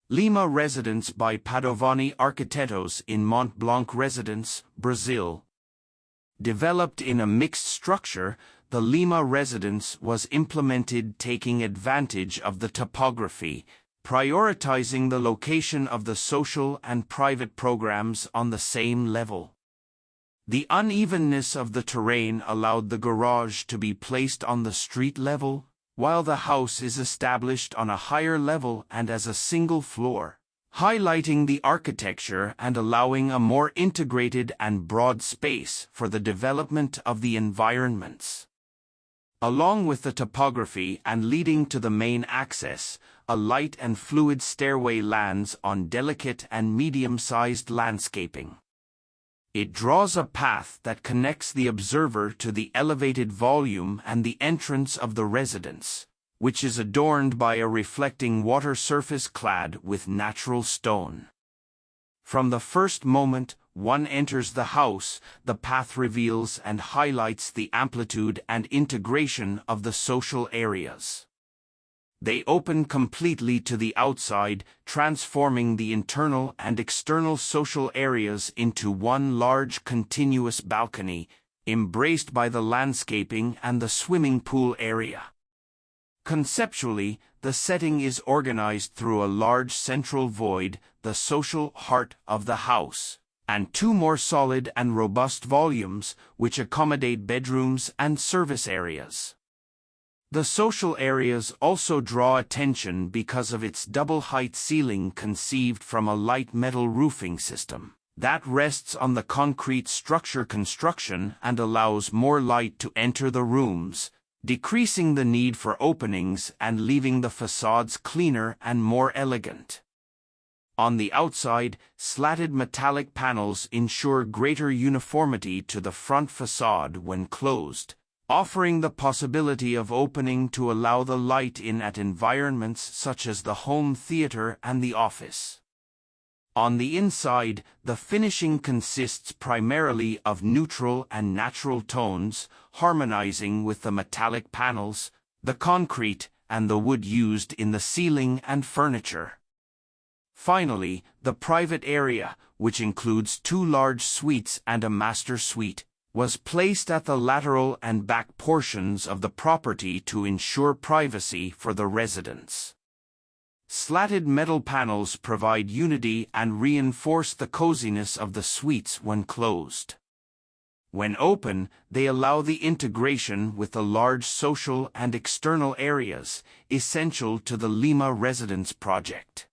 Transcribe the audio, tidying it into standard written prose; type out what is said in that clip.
LEMA Residence by Padovani Arquitetos in MONT BLANC Residence, Brazil. Developed in a mixed structure, the LEMA Residence was implemented taking advantage of the topography, prioritizing the location of the social and private programs on the same level. The unevenness of the terrain allowed the garage to be placed on the street level, while the house is established on a higher level and as a single floor, highlighting the architecture and allowing a more integrated and broad space for the development of the environments. Along with the topography and leading to the main access, a light and fluid stairway lands on delicate and medium-sized landscaping. It draws a path that connects the observer to the elevated volume and the entrance of the residence, which is adorned by a reflecting water surface clad with natural stone. From the first moment one enters the house, the path reveals and highlights the amplitude and integration of the social areas. They open completely to the outside, transforming the internal and external social areas into one large continuous balcony, embraced by the landscaping and the swimming pool area. Conceptually, the setting is organized through a large central void, the social heart of the house, and two more solid and robust volumes, which accommodate bedrooms and service areas. The social areas also draw attention because of its double-height ceiling conceived from a light metal roofing system that rests on the concrete structure construction and allows more light to enter the rooms, decreasing the need for openings and leaving the facades cleaner and more elegant. On the outside, slatted metallic panels ensure greater uniformity to the front facade when closed, offering the possibility of opening to allow the light in at environments such as the home theater and the office. On the inside, the finishing consists primarily of neutral and natural tones, harmonizing with the metallic panels, the concrete, and the wood used in the ceiling and furniture. Finally, the private area, which includes two large suites and a master suite, was placed at the lateral and back portions of the property to ensure privacy for the residents. Slatted metal panels provide unity and reinforce the coziness of the suites when closed. When open, they allow the integration with the large social and external areas, essential to the LEMA Residence project.